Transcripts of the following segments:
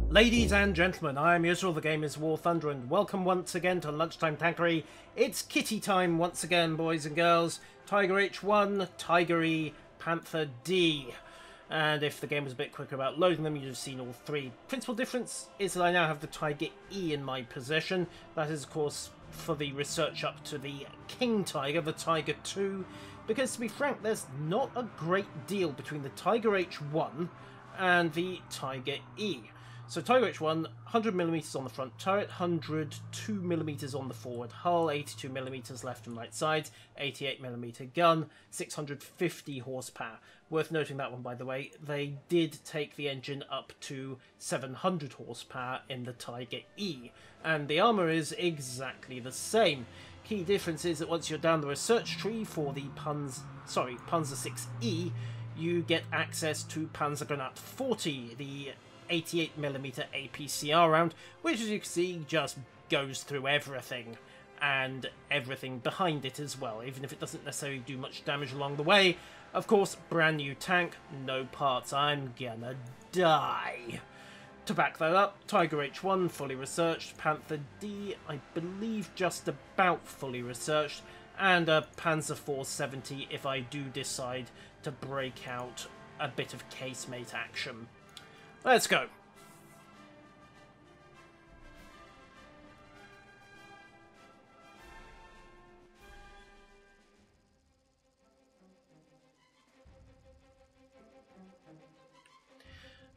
Ladies and gentlemen, I am Israel, the game is War Thunder, and welcome once again to Lunchtime Tankery. It's kitty time once again, boys and girls. Tiger H1, Tiger E, Panther D. And if the game was a bit quicker about loading them, you'd have seen all three. Principal difference is that I now have the Tiger E in my possession. That is, of course, for the research up to the King Tiger, the Tiger 2. Because, to be frank, there's not a great deal between the Tiger H1 and the Tiger E. So Tiger H1, 100mm on the front turret, 102mm on the forward hull, 82mm left and right sides, 88mm gun, 650 horsepower. Worth noting that one, by the way, they did take the engine up to 700 horsepower in the Tiger E, and the armour is exactly the same. Key difference is that once you're down the research tree for the Panzer 6E, you get access to Panzergranate 40, the 88mm APCR round, which, as you can see, just goes through everything, and everything behind it as well, even if it doesn't necessarily do much damage along the way. Of course, brand new tank, no parts, I'm gonna die. To back that up, Tiger H1 fully researched, Panther D I believe just about fully researched, and a Panzer 470 if I do decide to break out a bit of casemate action. Let's go.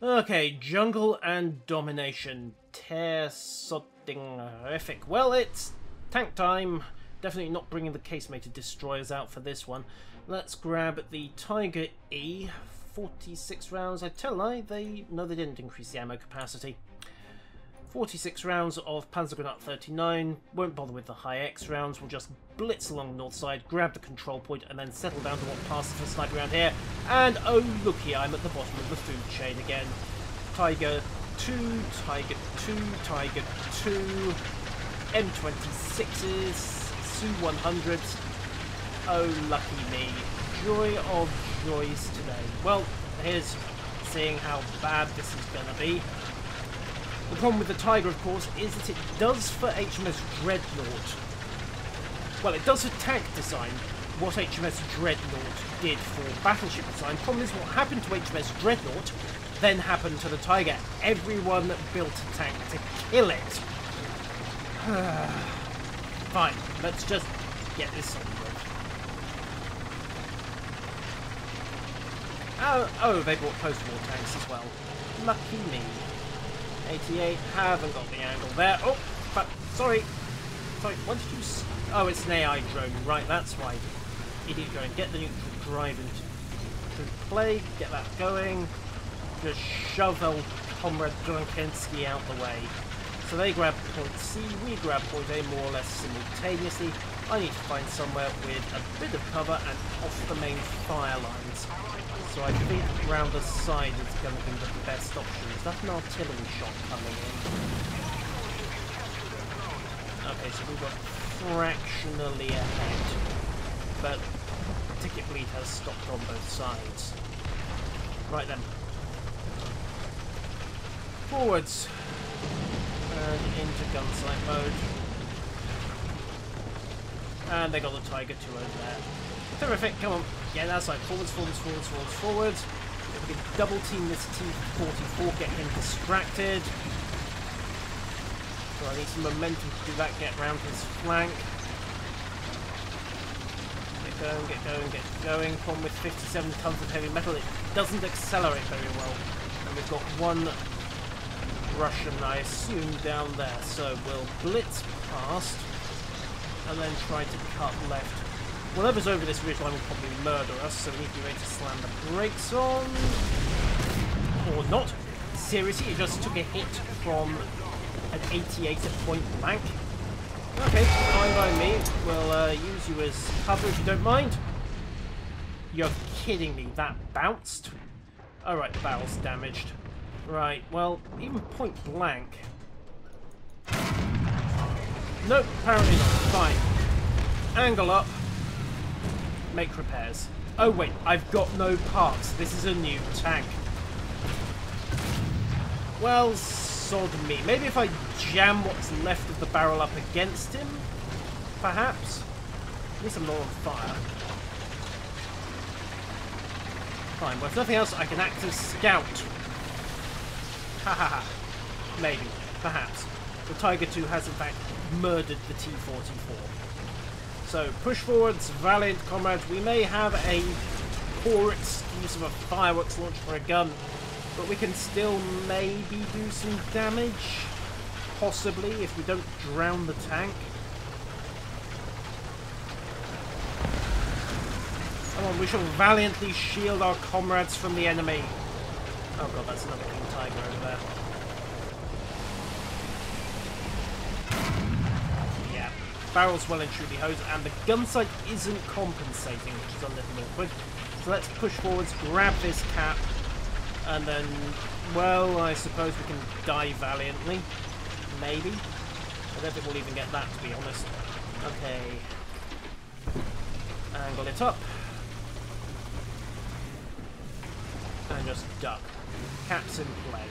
Okay, jungle and domination. Terrific. Well, it's tank time. Definitely not bringing the casemated destroyers out for this one. Let's grab the Tiger E. 46 rounds. I tell a lie, they didn't increase the ammo capacity. 46 rounds of Panzergranate 39. Won't bother with the high X rounds. We'll just blitz along the north side, grab the control point, and then settle down to what passes for sniper around here. And oh looky, I'm at the bottom of the food chain again. Tiger 2, Tiger 2, Tiger 2, M26s, Su-100s. Oh lucky me. Joy of joys today. Well, here's seeing how bad this is going to be. The problem with the Tiger, of course, is that it does for HMS Dreadnought. Well, it does for tank design what HMS Dreadnought did for battleship design. Problem is, what happened to HMS Dreadnought then happened to the Tiger. Everyone built a tank to kill it. Fine, let's just get this on with. Oh, they brought post-war tanks as well. Lucky me. 88, haven't got the angle there. Oh, but, sorry, what did you... Oh, it's an AI drone. Right, that's why. Idiot drone. Get the neutral drive into play, get that going. Just shove old Comrade Drunkensky out the way. So they grab point C, we grab point A more or less simultaneously. I need to find somewhere with a bit of cover and off the main fire lines. So I think round the side is going to be the best option. Is that an artillery shot coming in? Okay, so we got fractionally ahead. But ticket bleed has stopped on both sides. Right then. Forwards. And into gunsight mode. And they got the Tiger 2 over there. Terrific, come on. Yeah, that's right. Forwards, forwards, forwards, forwards, forwards. If we can double team this T-44, get him distracted. So I need some momentum to do that, get round his flank. Get going, get going, get going. Problem with 57 tons of heavy metal, it doesn't accelerate very well. And we've got one Russian, I assume, down there. So we'll blitz past and then try to cut left. Whatever's over this ridgeline will probably murder us, so we need to be ready to slam the brakes on. Or not. Seriously, it just took a hit from an 88 at point blank. Okay, fine by me. We'll use you as cover if you don't mind. You're kidding me, that bounced? Alright, the barrel's damaged. Right, well, even point blank. Nope, apparently not. Fine. Angle up. Make repairs. Oh wait, I've got no parts. This is a new tank. Well, sod me. Maybe if I jam what's left of the barrel up against him, perhaps. At least I'm not on fire. Fine. Well, if nothing else, I can act as scout. Ha ha ha. Maybe. Perhaps. The Tiger 2 has, in fact, murdered the T-44. So, push forwards, valiant comrades. We may have a poor excuse of a fireworks launch for a gun, but we can still maybe do some damage. Possibly, if we don't drown the tank. Come on, we shall valiantly shield our comrades from the enemy. Oh god, that's another King Tiger over there. Yeah, barrel's well and truly hosed, and the gun sight isn't compensating, which is a little awkward. So let's push forwards, grab this cap, and then, well, I suppose we can die valiantly. Maybe. I don't think we'll even get that, to be honest. Okay. Angle it up. And just duck. Caps in play.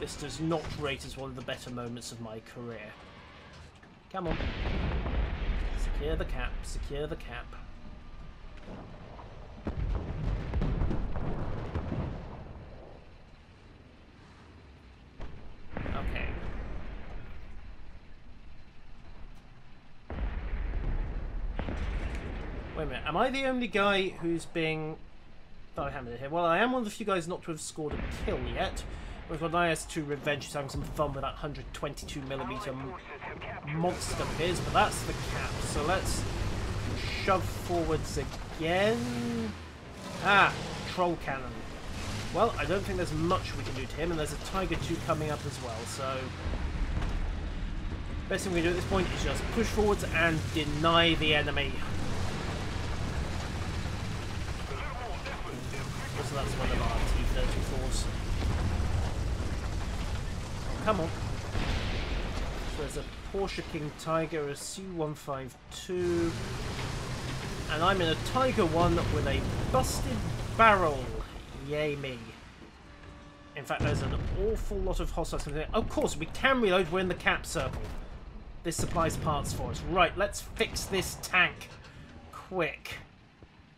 This does not rate as one of the better moments of my career. Come on. Secure the cap. Secure the cap. Okay. Wait a minute, am I the only guy who's being thigh-hammered here? Well, I am one of the few guys not to have scored a kill yet. With my IS-2 Revenge is having some fun with that 122mm monster of his, but that's the cap. So let's shove forwards again. Ah, troll cannon. Well, I don't think there's much we can do to him, and there's a Tiger 2 coming up as well, so best thing we can do at this point is just push forwards and deny the enemy. So that's one of our T-34s. Oh, come on. So there's a Porsche King Tiger, a Su-152, and I'm in a Tiger 1 with a busted barrel. Yay me. In fact, there's an awful lot of hostiles coming in. Of course, we can reload. We're in the cap circle. This supplies parts for us. Right, let's fix this tank. Quick.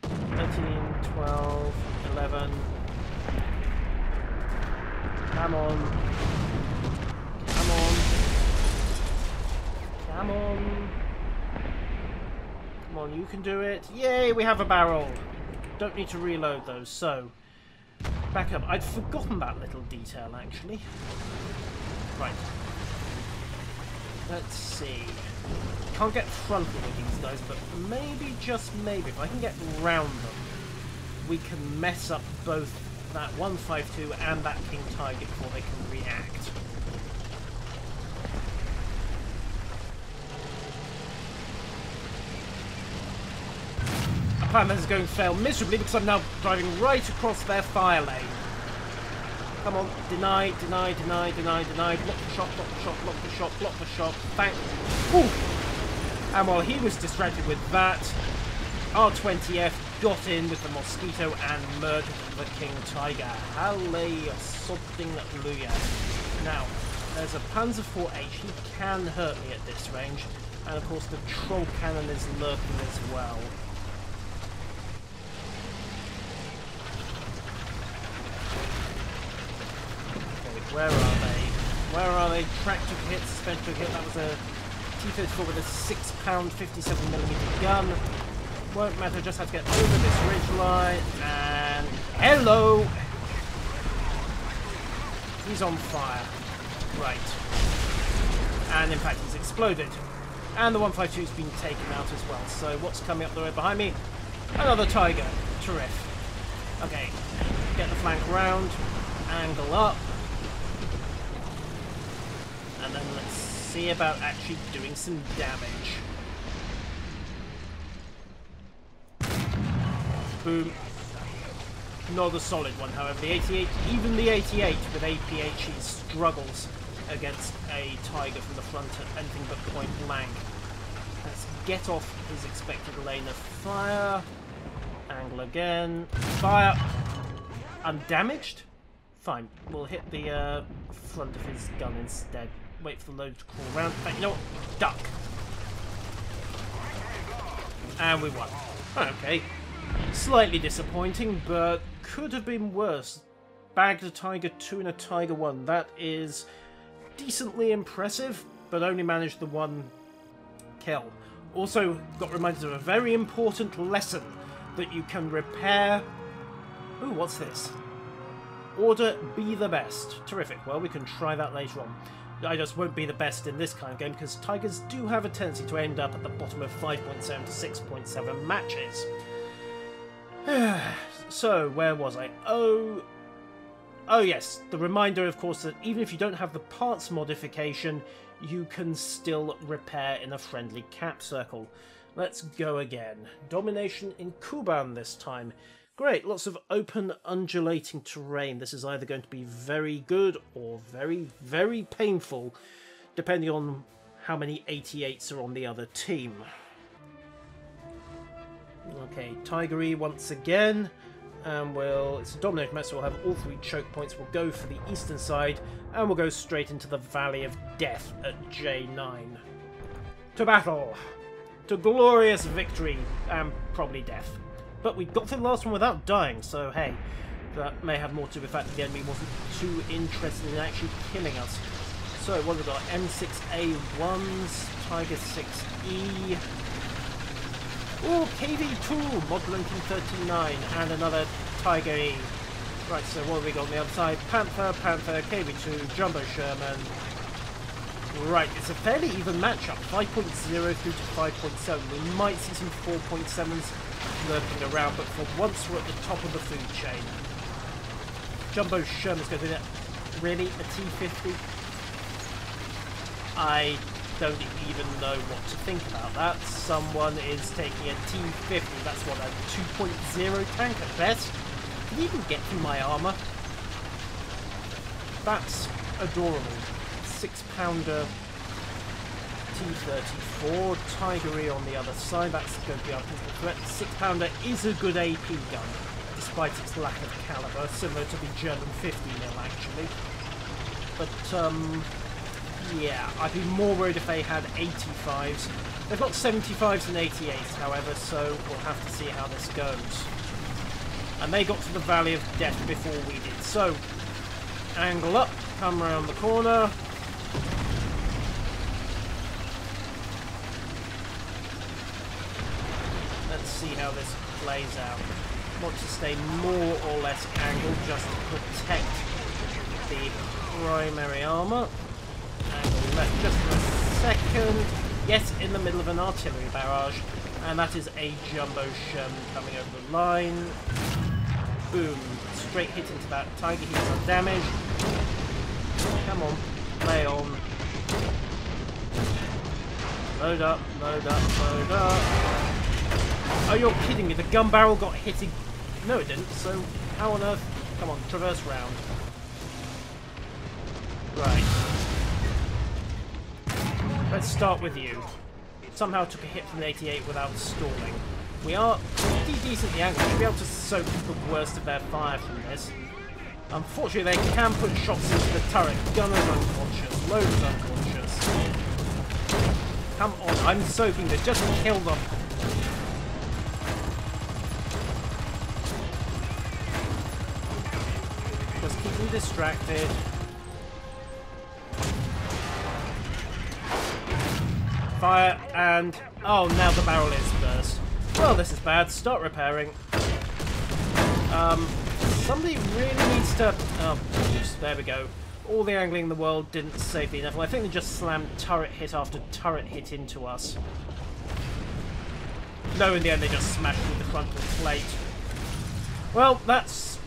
13, 12, 11. Come on. Come on. Come on. Come on, you can do it. Yay, we have a barrel. Don't need to reload those, so back up. I'd forgotten that little detail, actually. Right. Let's see. Can't get frontal with these guys, but maybe, just maybe, if I can get round them, we can mess up both that 152 and that King Tiger before they can react. Plan that is going to fail miserably because I'm now driving right across their fire lane. Come on, deny, deny, deny, deny, deny. Block the shot, block the shot, block the shot, block the shot. Thank. Ooh. And while he was distracted with that, R20F got in with the Mosquito and murdered the King Tiger. Hallelujah. Now, there's a Panzer IV H. He can hurt me at this range. And of course, the Troll Cannon is lurking as well. Where are they? Where are they? Tractor hit, suspension hit. That was a T-34 with a 6-pound 57mm gun. Won't matter, just have to get over this ridge line. And hello! He's on fire. Right. And in fact, he's exploded. And the 152's been taken out as well. So what's coming up the road behind me? Another Tiger. Terrific. Okay. Get the flank round. Angle up. And then let's see about actually doing some damage. Boom. Not a solid one, however. The 88, even the 88 with APHE struggles against a Tiger from the front at anything but point blank. Let's get off his expected lane of fire. Angle again. Fire. undamaged? Fine, we'll hit the front of his gun instead. Wait for the load to crawl around. But you know what? Duck! And we won. Okay. Slightly disappointing, but could have been worse. Bagged a Tiger 2 and a Tiger 1. That is decently impressive, but only managed the one kill. Also got reminded of a very important lesson that you can repair... Ooh, what's this? Order be the best. Terrific. Well, we can try that later on. I just won't be the best in this kind of game because Tigers do have a tendency to end up at the bottom of 5.7 to 6.7 matches. So, where was I? Oh yes, the reminder, of course, that even if you don't have the parts modification, you can still repair in a friendly cap circle. Let's go again. Domination in Kuban this time. Great, lots of open, undulating terrain. This is either going to be very good or very, very painful, depending on how many 88s are on the other team. Okay, Tankery once again. And it's a domination match, so we'll have all 3 choke points. We'll go for the eastern side, and we'll go straight into the Valley of Death at J9. To battle! To glorious victory, and probably death. But we got through the last one without dying, so hey, that may have more to do with the fact that the enemy wasn't too interested in actually killing us. So what have we got? M6A1s, Tiger 6E... Ooh, KV2, Mod Lincoln 39, and another Tiger E. Right, so what have we got on the other side? Panther, KV2, Jumbo Sherman. Right, it's a fairly even matchup, 5.0 through to 5.7. We might see some 4.7s lurking around, but for once we're at the top of the food chain. Jumbo Sherman's going to do that. Really? A T50? I don't even know what to think about that. Someone is taking a T50. That's what, a 2.0 tank at best. Can you even get through my armour? That's adorable. 6-pounder T34. Tankery on the other side. That's going to be our principal threat. 6-pounder is a good AP gun, despite its lack of calibre, similar to the German 50mm actually. But yeah, I'd be more worried if they had 85s. They've got 75s and 88s, however, so we'll have to see how this goes. And they got to the Valley of Death before we did. So, angle up, come around the corner. Let's see how this plays out. Want to stay more or less angled just to protect the primary armour. Angle left just for a second. Yes, in the middle of an artillery barrage. And that is a Jumbo Sherman coming over the line. Boom. Straight hit into that Tiger. He's undamaged. Come on. Play on. Load up, load up, load up. Oh, you're kidding me. The gun barrel got hit. No, it didn't. So, how on earth? Come on, traverse round. Right. Let's start with you. Somehow took a hit from the 88 without stalling. We are pretty decently angled. We should be able to soak the worst of their fire from this. Unfortunately, they can put shots into the turret. Gunner's unconscious. Loader's unconscious. Come on, I'm soaking this. Just kill them. Just keep them distracted. Fire, and... oh, now the barrel is burst. Well, this is bad. Start repairing. Somebody really needs to... oh, oops, there we go. All the angling in the world didn't save me enough. I think they just slammed turret hit after turret hit into us. No, in the end they just smashed through the frontal plate. Well, that's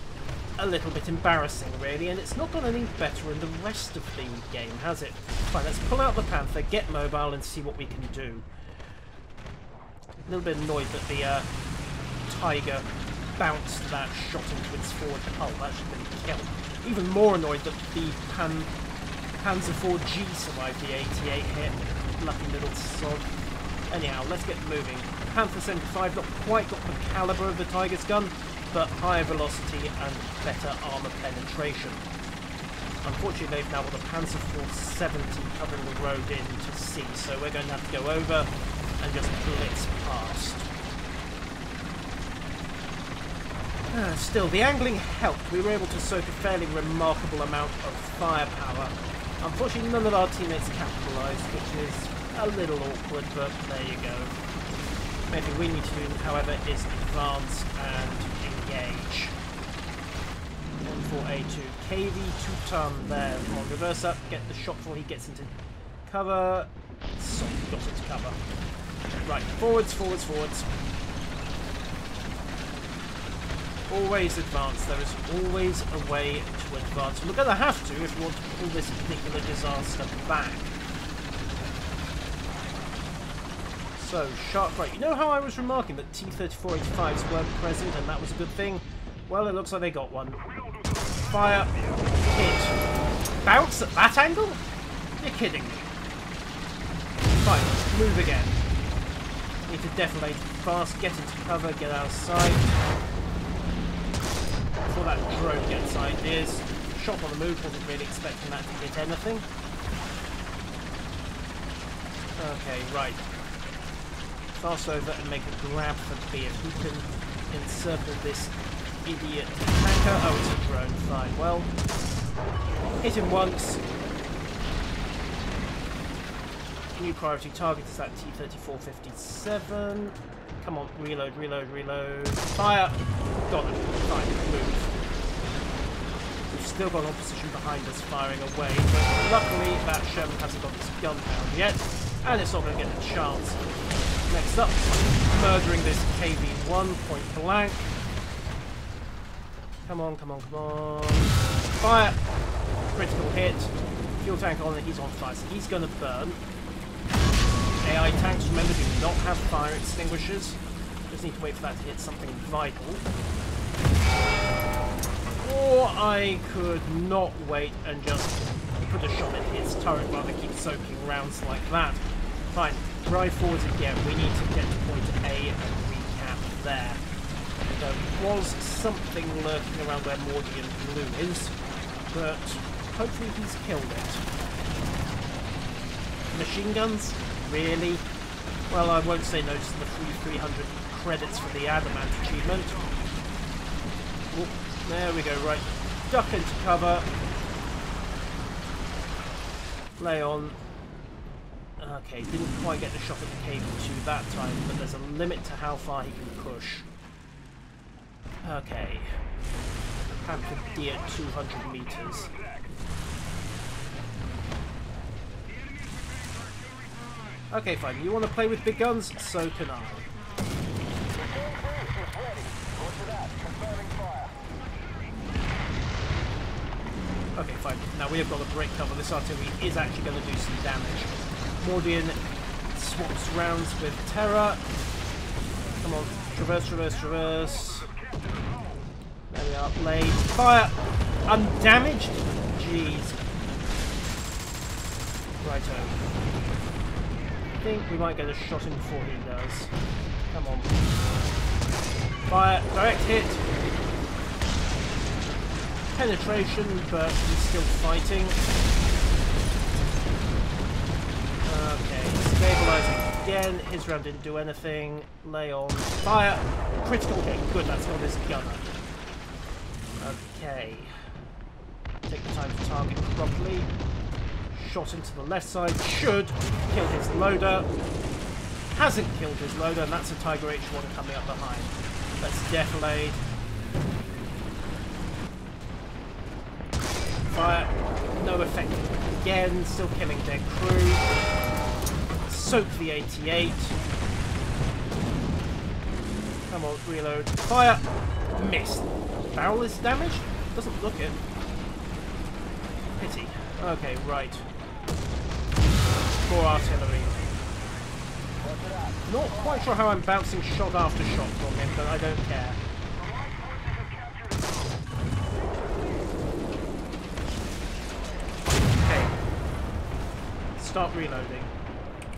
a little bit embarrassing, really, and it's not gone any better in the rest of the game, has it? Fine, let's pull out the Panther, get mobile, and see what we can do. A little bit annoyed that the Tiger bounced that shot into its forward hull. That should have been killed. Even more annoyed that the Panzer IV-G survived the 88 hit. Lucky little sod. Anyhow, let's get moving. Panther 75 not quite got the calibre of the Tiger's gun, but higher velocity and better armour penetration. Unfortunately, they've now got a Panzer Force 70 covering the road into C, so we're going to have to go over and just blitz past. Still, the angling helped. We were able to soak a fairly remarkable amount of firepower. Unfortunately, none of our teammates capitalised, which is a little awkward, but there you go. The main thing we need to do, however, is advance and engage. 14A2, KV 2-ton there. Come on, reverse up, get the shot before he gets into cover. So, got into cover. Right, forwards, forwards, forwards. Always advance. There is always a way to advance. And we're going to have to if we want to pull this particular disaster back. So, sharp right. You know how I was remarking that T-3485s weren't present and that was a good thing? Well, it looks like they got one. Fire. Hit. Bounce at that angle? You're kidding me. Fine. Move again. Need to deflate fast. Get into cover. Get out of sight. Before that drone gets ideas. Shot on the move. Wasn't really expecting that to hit anything. Okay, right. Fast over and make a grab for B. If we can encircle this idiot tanker. Oh, it's a drone. Fine. Well, hit him once. New priority target is that T-3457. Come on, reload, reload, reload. Fire! Got it. Fine, move. We've still got opposition behind us firing away, but luckily that Sherman hasn't got its gun down yet, and it's not going to get a chance. Next up, murdering this KV-1 point blank. Come on, come on, come on. Fire! Critical hit. Fuel tank on, and he's on fire, so he's going to burn. AI tanks, remember, do not have fire extinguishers. Just need to wait for that to hit something vital. Or I could not wait and just put a shot at his turret rather than keep soaking rounds like that. Fine, drive forwards again. We need to get to point A and recap there. There was something lurking around where Mordian Blue is, but hopefully he's killed it. Machine guns? Really? Well, I won't say no to the free 300 credits for the Adamant achievement. Oh, there we go, right. Duck into cover. Lay on. Okay, didn't quite get the shot at the KV-2 that time, but there's a limit to how far he can push. Okay. Panther D at 200 meters. Okay, fine. You want to play with big guns? So can I. Okay, fine. Now we have got to break cover. This artillery is actually going to do some damage. Mordian swaps rounds with Terra. Come on. Traverse, traverse, traverse. There we are. Blade. Fire! Undamaged? Jeez. Righto. I think we might get a shot in before he does. Come on. Fire. Direct hit. Penetration, but he's still fighting. Okay. Stabilizing again. His round didn't do anything. Lay on. Fire. Critical hit. Good, that's got his gunner. Okay. Take the time to target properly. Shot into the left side, should kill his loader. Hasn't killed his loader, and that's a Tiger H1 coming up behind. Let's deflate. Fire. No effect again, still killing their crew. Soak the 88. Come on, reload. Fire. Missed. Barrel is damaged? Doesn't look it. Pity. Okay, right. More artillery. Not quite sure how I'm bouncing shot after shot from him, but I don't care. Okay. Start reloading.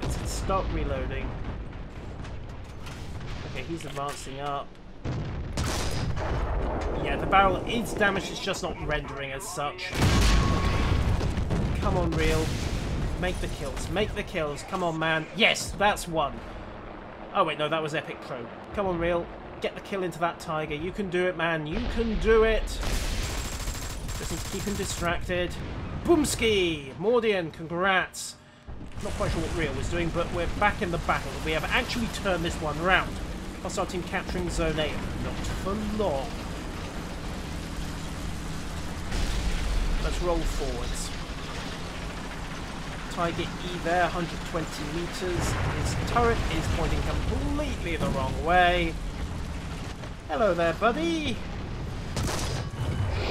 Let's start reloading. Okay, he's advancing up. Yeah, the barrel is damaged, it's just not rendering as such. Come on, Reel. Make the kills. Make the kills. Come on, man. Yes, that's one. Oh, wait, no, that was Epic Pro. Come on, Reel. Get the kill into that tiger. You can do it, man. You can do it. Just need to keep him distracted. Boomski! Mordian, congrats. Not quite sure what Reel was doing, but we're back in the battle. We have actually turned this one round. Hostile team capturing Zone A. Not for long. Let's roll forwards. Tiger E there, 120 meters. His turret is pointing completely the wrong way. Hello there, buddy.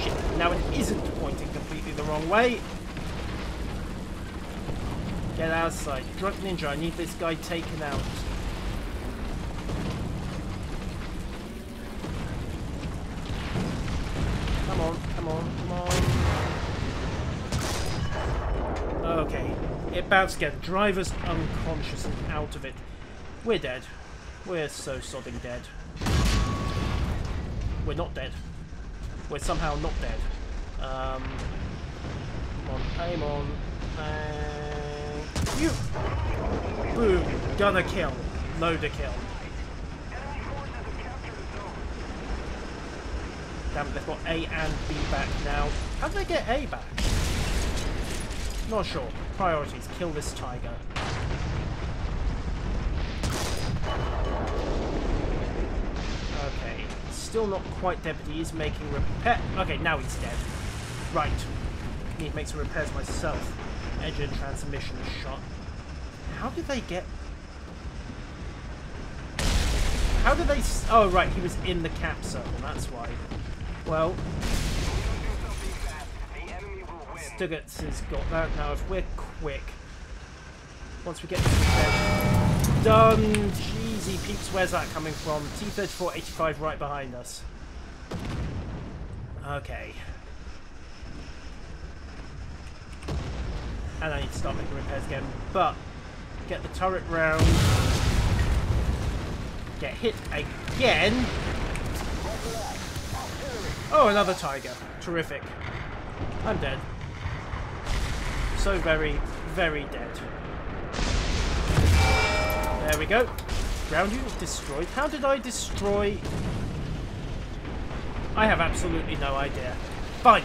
Shit, now it isn't pointing completely the wrong way. Get outside. Drunk Ninja, I need this guy taken out. Come on, come on, come on. Okay, it bounced again. Driver's unconscious and out of it. We're dead. We're so sodding dead. We're not dead. We're somehow not dead. Come on, aim on. You! Boom! Gunner kill. Loader kill. Damn it, they've got A and B back now. How did they get A back? Not sure. Priorities. Kill this tiger. Okay. Still not quite dead, but he is making repair. Okay, now he's dead. Right. I need to make some repairs myself. Engine transmission shot. How did they get... How did they... Oh, right. He was in the cap circle. That's why. Well... Stugatz has got that. Now, if we're quick, once we get this repaired, done. Jeezy peeps, where's that coming from? T-34-85 right behind us. Okay. And I need to start making repairs again, but get the turret round. Get hit again. Oh, another tiger. Terrific. I'm dead. So very, very dead. There we go. Ground unit destroyed. How did I destroy... I have absolutely no idea. Fine.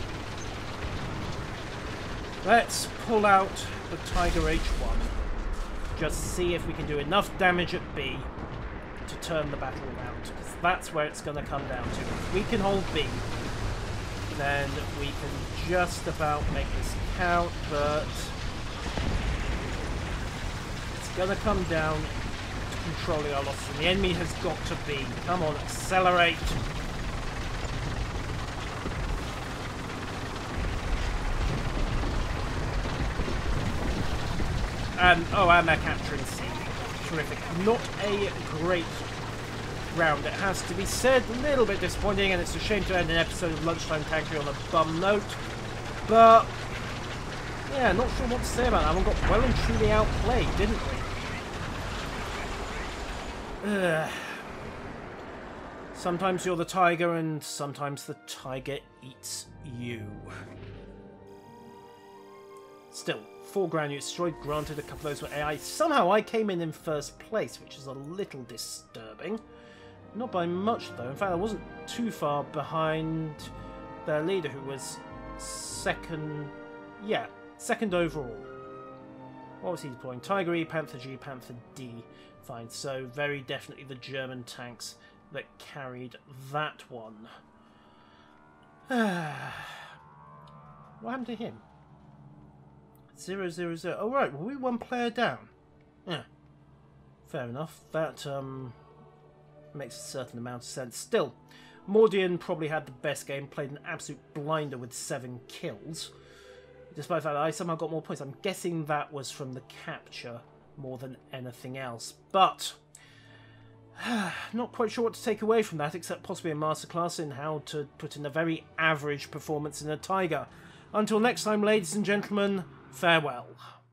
Let's pull out the Tiger H1. Just see if we can do enough damage at B to turn the battle around. Because that's where it's going to come down to. If we can hold B, then we can just about make this count, but it's going to come down to controlling our losses. And the enemy has got to be. Come on, accelerate. And they're capturing C. Terrific. Not a great round, it has to be said. A little bit disappointing, and it's a shame to end an episode of Lunchtime Tankery on a bum note. But yeah, not sure what to say about that. We got well and truly outplayed, didn't we? Sometimes you're the tiger, and sometimes the tiger eats you. Still, 4 ground units destroyed. Granted, a couple of those were AI. Somehow I came in first place, which is a little disturbing. Not by much, though. In fact, I wasn't too far behind their leader, who was second... Yeah, second overall. What was he deploying? Tiger E, Panther G, Panther D. Fine, so very definitely the German tanks that carried that one. What happened to him? 0-0-0. Oh, right, well, we 1 player down. Yeah, fair enough. That, makes a certain amount of sense. Still, Mordian probably had the best game, played an absolute blinder with 7 kills. Despite the fact that I somehow got more points. I'm guessing that was from the capture more than anything else. But, not quite sure what to take away from that, except possibly a masterclass in how to put in a very average performance in a tiger. Until next time, ladies and gentlemen, farewell.